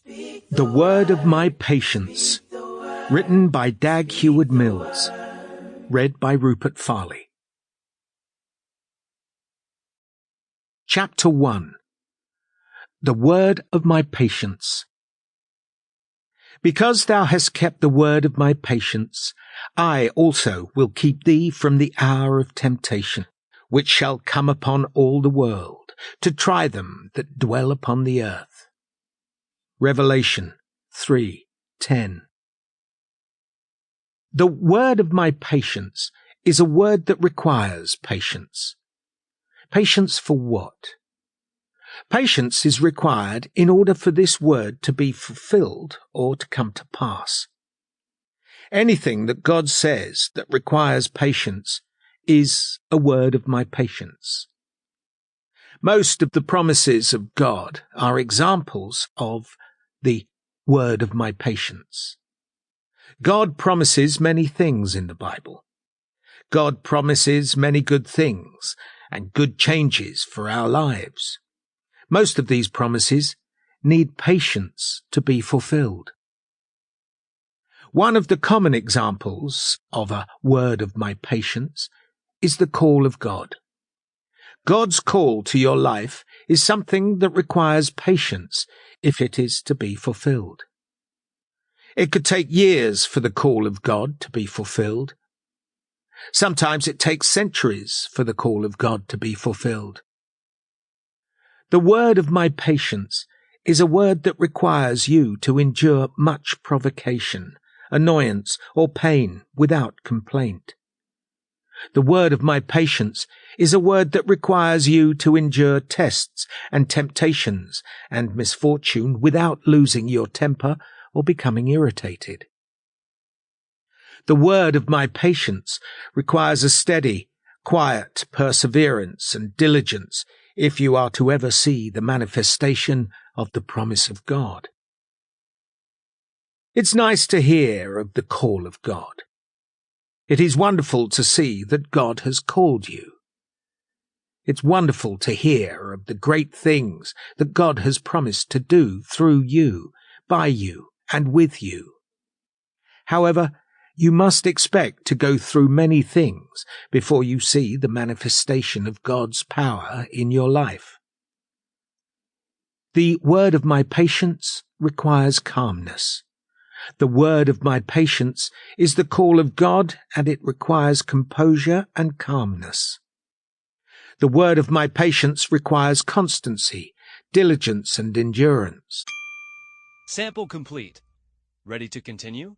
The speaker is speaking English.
The Word of My Patience, written by Dag Heward-Mills, read by Rupert Farley. Chapter 1. The Word of My Patience. Because thou hast kept the word of my patience, I also will keep thee from the hour of temptation, which shall come upon all the world, to try them that dwell upon the earth. Revelation 3:10. The word of my patience is a word that requires patience. Patience for what? Patience is required in order for this word to be fulfilled or to come to pass. Anything that God says that requires patience is a word of my patience. Most of the promises of God are examples of the word of my patience. God promises many things in the Bible. God promises many good things and good changes for our lives. Most of these promises need patience to be fulfilled. One of the common examples of a word of my patience is the call of God. God's call to your life is something that requires patience if it is to be fulfilled. It could take years for the call of God to be fulfilled. Sometimes it takes centuries for the call of God to be fulfilled. The word of my patience is a word that requires you to endure much provocation, annoyance, or pain without complaint. The word of my patience is a word that requires you to endure tests and temptations and misfortune without losing your temper or becoming irritated. The word of my patience requires a steady, quiet perseverance and diligence if you are to ever see the manifestation of the promise of God. It's nice to hear of the call of God. It is wonderful to see that God has called you. It's wonderful to hear of the great things that God has promised to do through you, by you, and with you. However, you must expect to go through many things before you see the manifestation of God's power in your life. The word of my patience requires calmness. The word of my patience is the call of God, and it requires composure and calmness. The word of my patience requires constancy, diligence, and endurance. Sample complete. Ready to continue?